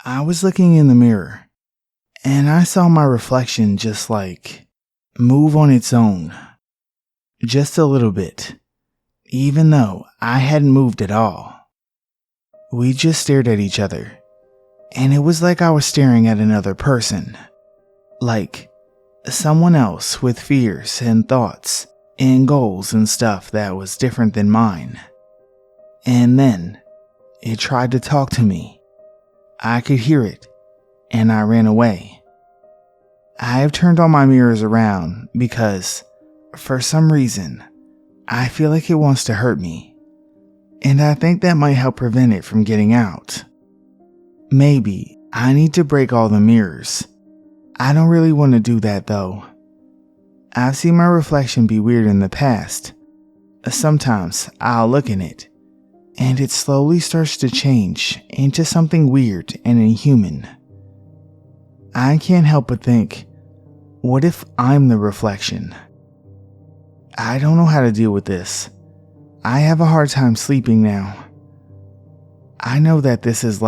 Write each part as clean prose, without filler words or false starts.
I was looking in the mirror, and I saw my reflection just move on its own. Just a little bit, even though I hadn't moved at all. We just stared at each other, and it was like I was staring at another person. Like someone else with fears and thoughts and goals and stuff that was different than mine. And then it tried to talk to me. I could hear it, and I ran away. I have turned all my mirrors around because, for some reason, I feel like it wants to hurt me. And I think that might help prevent it from getting out. Maybe I need to break all the mirrors. I don't really want to do that though. I've seen my reflection be weird in the past. Sometimes I'll look in it, and it slowly starts to change into something weird and inhuman. I can't help but think, what if I'm the reflection? I don't know how to deal with this. I have a hard time sleeping now. I know that this is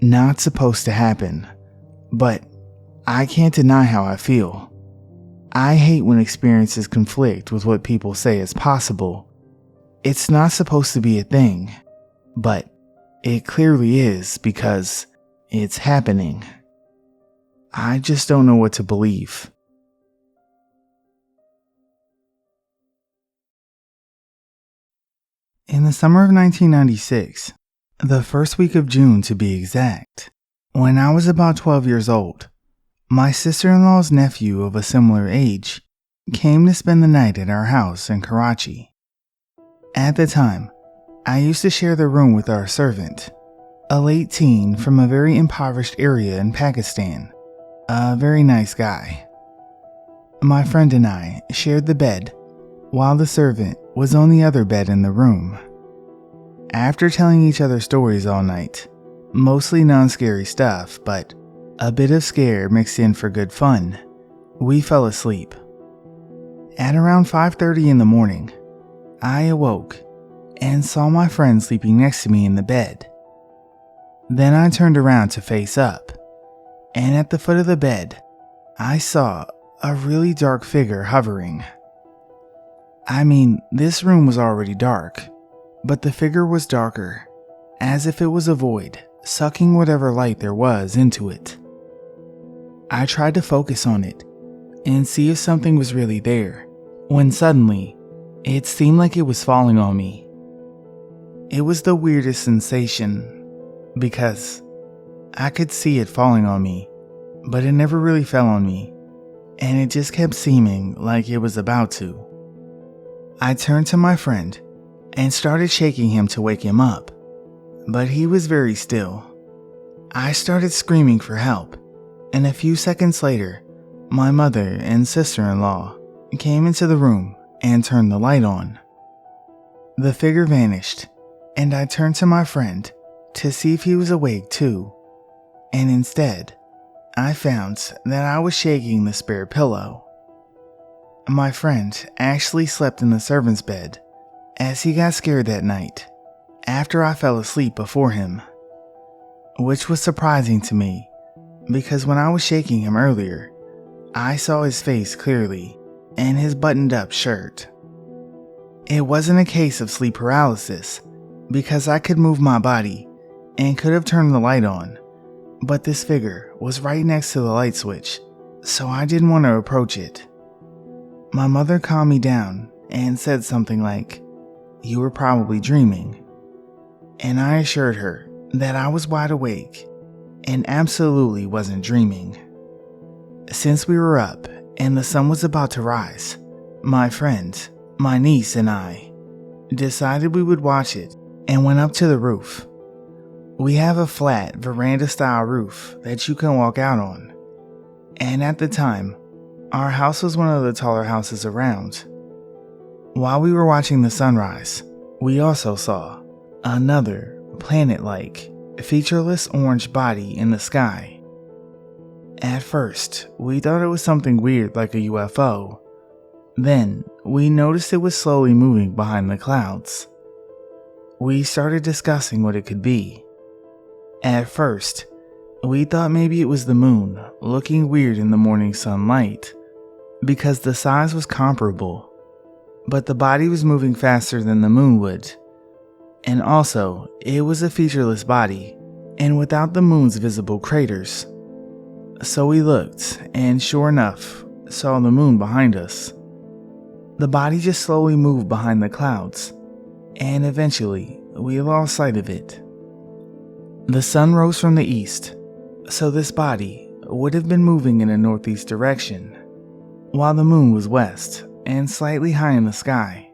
not supposed to happen, but I can't deny how I feel. I hate when experiences conflict with what people say is possible. It's not supposed to be a thing, but it clearly is because it's happening. I just don't know what to believe. In the summer of 1996, the first week of June to be exact, when I was about 12 years old, my sister-in-law's nephew of a similar age came to spend the night at our house in Karachi. At the time, I used to share the room with our servant, a late teen from a very impoverished area in Pakistan, a very nice guy. My friend and I shared the bed, while the servant was on the other bed in the room. After telling each other stories all night, mostly non-scary stuff, but a bit of scare mixed in for good fun, we fell asleep. At around 5:30 in the morning, I awoke and saw my friend sleeping next to me in the bed. Then I turned around to face up, and at the foot of the bed, I saw a really dark figure hovering. I mean, this room was already dark, but the figure was darker, as if it was a void, sucking whatever light there was into it. I tried to focus on it and see if something was really there, when suddenly, it seemed like it was falling on me. It was the weirdest sensation, because I could see it falling on me, but it never really fell on me, and it just kept seeming like it was about to. I turned to my friend and started shaking him to wake him up, but he was very still. I started screaming for help, and a few seconds later, my mother and sister-in-law came into the room and turned the light on. The figure vanished, and I turned to my friend to see if he was awake too, and instead, I found that I was shaking the spare pillow. My friend actually slept in the servant's bed, as he got scared that night, after I fell asleep before him, which was surprising to me, because when I was shaking him earlier, I saw his face clearly and his buttoned-up shirt. It wasn't a case of sleep paralysis, because I could move my body and could have turned the light on, but this figure was right next to the light switch, so I didn't want to approach it. My mother calmed me down and said something like, "You were probably dreaming," and I assured her that I was wide awake and absolutely wasn't dreaming. Since we were up and the sun was about to rise, my friend, my niece, and I decided we would watch it and went up to the roof. We have a flat veranda-style roof that you can walk out on, and at the time, our house was one of the taller houses around. While we were watching the sunrise, we also saw another planet-like, featureless orange body in the sky. At first, we thought it was something weird like a UFO. Then, we noticed it was slowly moving behind the clouds. We started discussing what it could be. At first, We thought maybe it was the moon looking weird in the morning sunlight because the size was comparable, but the body was moving faster than the moon would. And also, it was a featureless body and without the moon's visible craters. So we looked and sure enough, saw the moon behind us. The body just slowly moved behind the clouds, and eventually we lost sight of it. The sun rose from the east, so this body would have been moving in a northeast direction, while the moon was west and slightly high in the sky.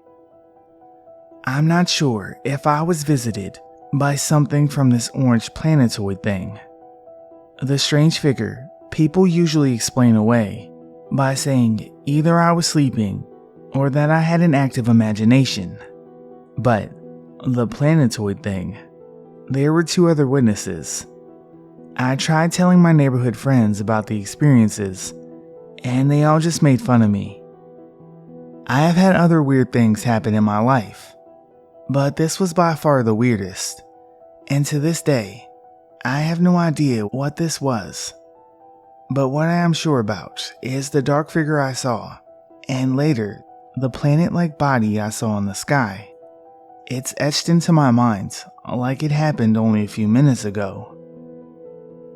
I'm not sure if I was visited by something from this orange planetoid thing. The strange figure people usually explain away by saying either I was sleeping or that I had an active imagination. But the planetoid thing, there were two other witnesses. I tried telling my neighborhood friends about the experiences, and they all just made fun of me. I have had other weird things happen in my life, but this was by far the weirdest, and to this day, I have no idea what this was. But what I am sure about is the dark figure I saw, and later, the planet-like body I saw in the sky. It's etched into my mind like it happened only a few minutes ago.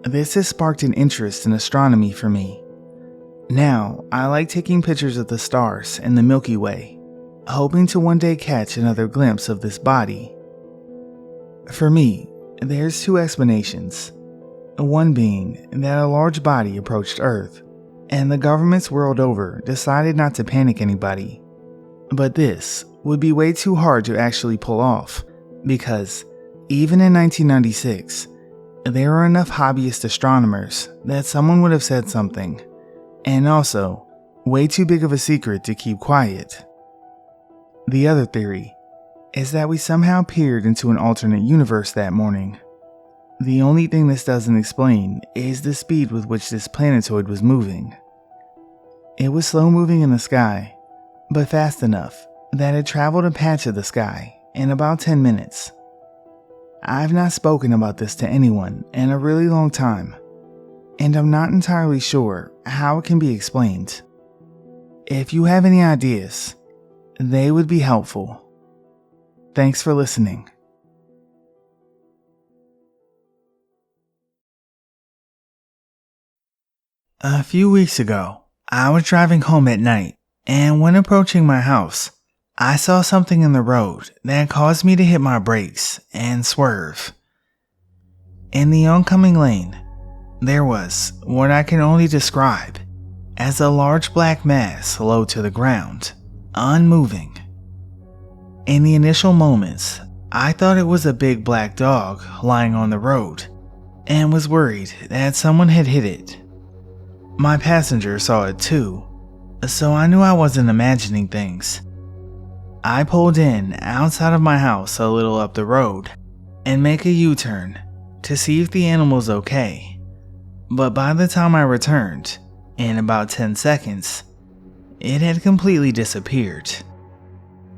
This has sparked an interest in astronomy for me. Now, I like taking pictures of the stars and the Milky Way, hoping to one day catch another glimpse of this body. For me, there's two explanations. One being that a large body approached Earth, and the governments world over decided not to panic anybody. But this would be way too hard to actually pull off, because even in 1996, there were enough hobbyist astronomers that someone would have said something, and also way too big of a secret to keep quiet. The other theory is that we somehow peered into an alternate universe that morning. The only thing this doesn't explain is the speed with which this planetoid was moving. It was slow moving in the sky, but fast enough that it traveled a patch of the sky in about 10 minutes. I've not spoken about this to anyone in a really long time, and I'm not entirely sure how it can be explained. If you have any ideas, they would be helpful. Thanks for listening. A few weeks ago, I was driving home at night, and when approaching my house, I saw something in the road that caused me to hit my brakes and swerve. In the oncoming lane, there was what I can only describe as a large black mass low to the ground, unmoving. In the initial moments, I thought it was a big black dog lying on the road and was worried that someone had hit it. My passenger saw it too, so I knew I wasn't imagining things. I pulled in outside of my house a little up the road and make a U-turn to see if the animal's okay. But by the time I returned, in about 10 seconds, it had completely disappeared.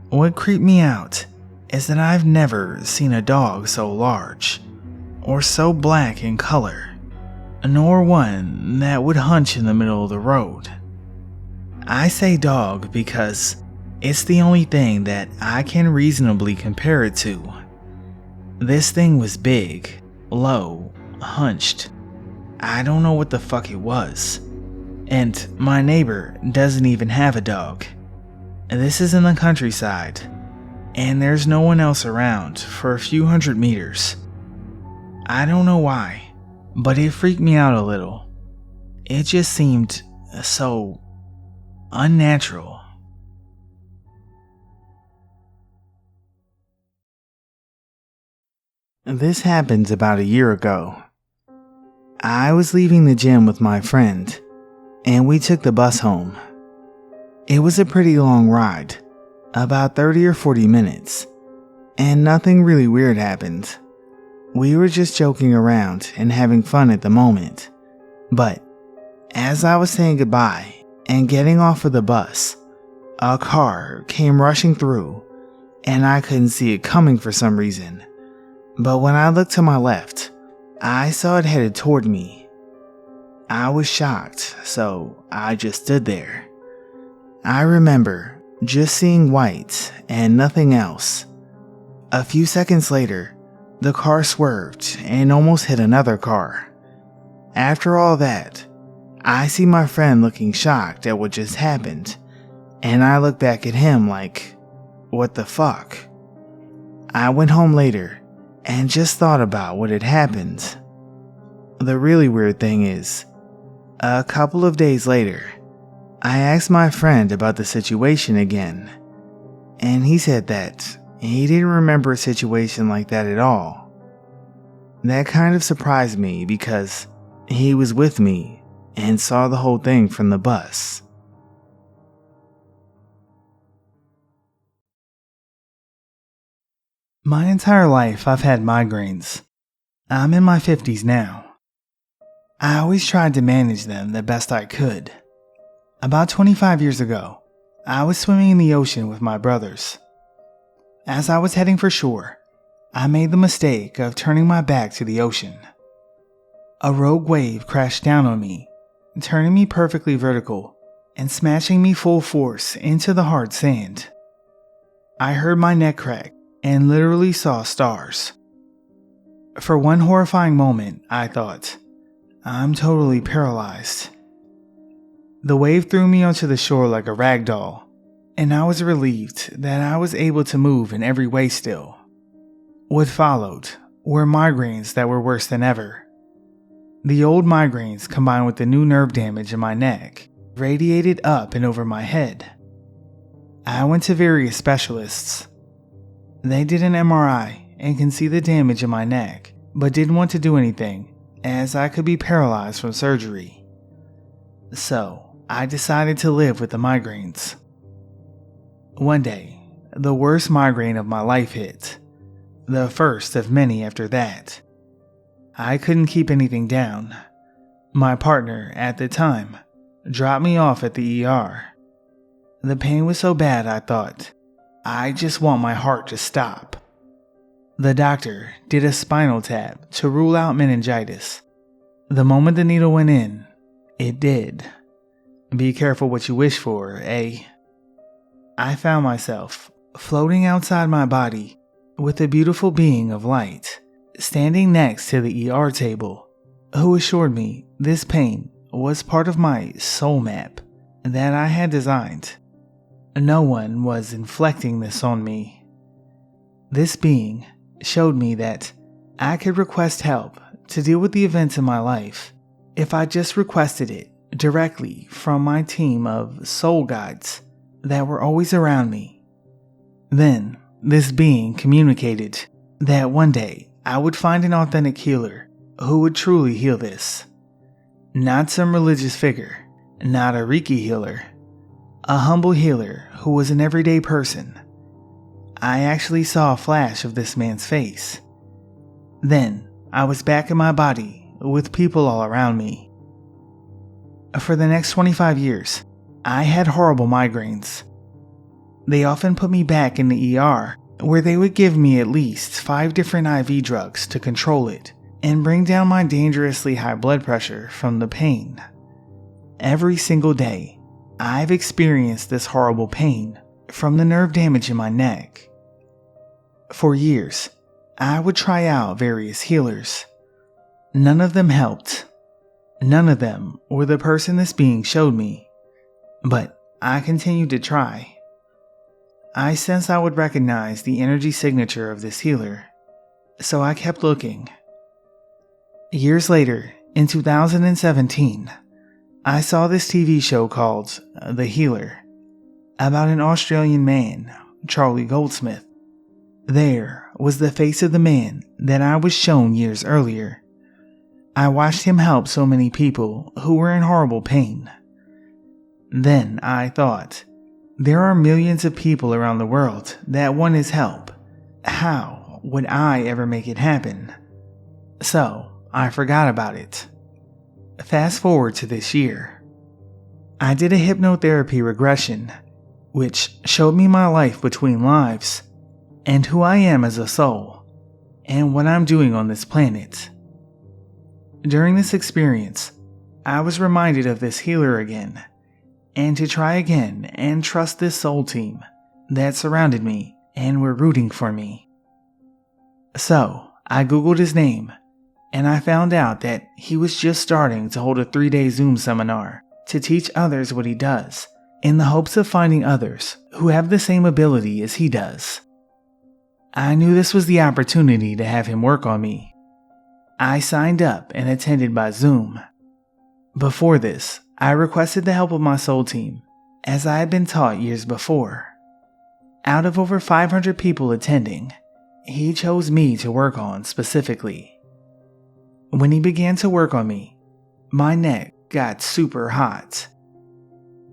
What creeped me out is that I've never seen a dog so large or so black in color, nor one that would hunch in the middle of the road. I say dog because it's the only thing that I can reasonably compare it to. This thing was big, low, hunched. I don't know what the fuck it was. And my neighbor doesn't even have a dog. This is in the countryside, and there's no one else around for a few hundred meters. I don't know why, but it freaked me out a little. It just seemed so unnatural. This happened about a year ago. I was leaving the gym with my friend, and we took the bus home. It was a pretty long ride, about 30 or 40 minutes, and nothing really weird happened. We were just joking around and having fun at the moment. But as I was saying goodbye and getting off of the bus, a car came rushing through, and I couldn't see it coming for some reason. But when I looked to my left, I saw it headed toward me. I was shocked, so I just stood there. I remember just seeing white and nothing else. A few seconds later, the car swerved and almost hit another car. After all that, I see my friend looking shocked at what just happened, and I look back at him like, what the fuck? I went home later and just thought about what had happened. The really weird thing is, a couple of days later, I asked my friend about the situation again, and he said that he didn't remember a situation like that at all. That kind of surprised me because he was with me and saw the whole thing from the bus. My entire life I've had migraines. I'm in my 50s now. I always tried to manage them the best I could. About 25 years ago, I was swimming in the ocean with my brothers. As I was heading for shore, I made the mistake of turning my back to the ocean. A rogue wave crashed down on me, turning me perfectly vertical and smashing me full force into the hard sand. I heard my neck crack and literally saw stars. For one horrifying moment, I thought, I'm totally paralyzed. The wave threw me onto the shore like a rag doll, and I was relieved that I was able to move in every way still. What followed were migraines that were worse than ever. The old migraines combined with the new nerve damage in my neck radiated up and over my head. I went to various specialists. They did an MRI and can see the damage in my neck, but didn't want to do anything as I could be paralyzed from surgery. So, I decided to live with the migraines. One day, the worst migraine of my life hit. The first of many after that. I couldn't keep anything down. My partner, at the time, dropped me off at the ER. The pain was so bad I thought, I just want my heart to stop. The doctor did a spinal tap to rule out meningitis. The moment the needle went in, it did. Be careful what you wish for, eh? I found myself floating outside my body with a beautiful being of light standing next to the ER table, who assured me this pain was part of my soul map that I had designed. No one was inflicting this on me. This being showed me that I could request help to deal with the events in my life if I just requested it directly from my team of soul guides that were always around me. Then, this being communicated that one day I would find an authentic healer who would truly heal this. Not some religious figure, not a Reiki healer, a humble healer who was an everyday person. I actually saw a flash of this man's face. Then, I was back in my body with people all around me. For the next 25 years, I had horrible migraines. They often put me back in the ER, where they would give me at least 5 different IV drugs to control it and bring down my dangerously high blood pressure from the pain. Every single day, I've experienced this horrible pain from the nerve damage in my neck. For years, I would try out various healers. None of them helped. None of them were the person this being showed me, but I continued to try. I sensed I would recognize the energy signature of this healer, so I kept looking. Years later, in 2017, I saw this TV show called The Healer, about an Australian man, Charlie Goldsmith. There was the face of the man that I was shown years earlier. I watched him help so many people who were in horrible pain. Then I thought, there are millions of people around the world that want his help. How would I ever make it happen? So I forgot about it. Fast forward to this year. I did a hypnotherapy regression, which showed me my life between lives, and who I am as a soul, and what I'm doing on this planet. During this experience, I was reminded of this healer again, and to try again and trust this soul team that surrounded me and were rooting for me. So, I googled his name, and I found out that he was just starting to hold a 3-day Zoom seminar to teach others what he does, in the hopes of finding others who have the same ability as he does. I knew this was the opportunity to have him work on me. I signed up and attended by Zoom. Before this, I requested the help of my soul team, as I had been taught years before. Out of over 500 people attending, he chose me to work on specifically. When he began to work on me, my neck got super hot.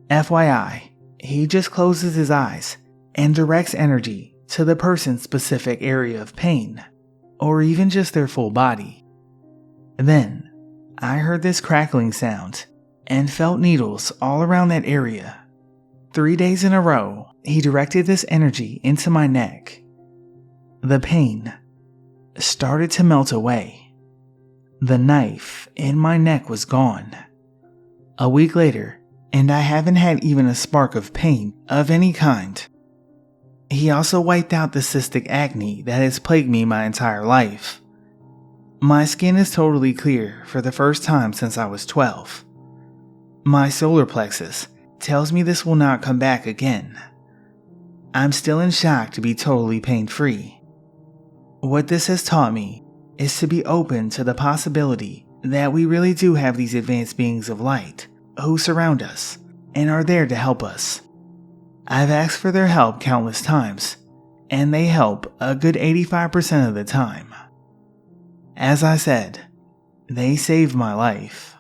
FYI, he just closes his eyes and directs energy to the person's specific area of pain, or even just their full body. Then, I heard this crackling sound and felt needles all around that area. 3 days in a row, he directed this energy into my neck. The pain started to melt away. The knife in my neck was gone. A week later, and I haven't had even a spark of pain of any kind. He also wiped out the cystic acne that has plagued me my entire life. My skin is totally clear for the first time since I was 12. My solar plexus tells me this will not come back again. I'm still in shock to be totally pain-free. What this has taught me is to be open to the possibility that we really do have these advanced beings of light who surround us and are there to help us. I've asked for their help countless times, and they help a good 85% of the time. As I said, they saved my life.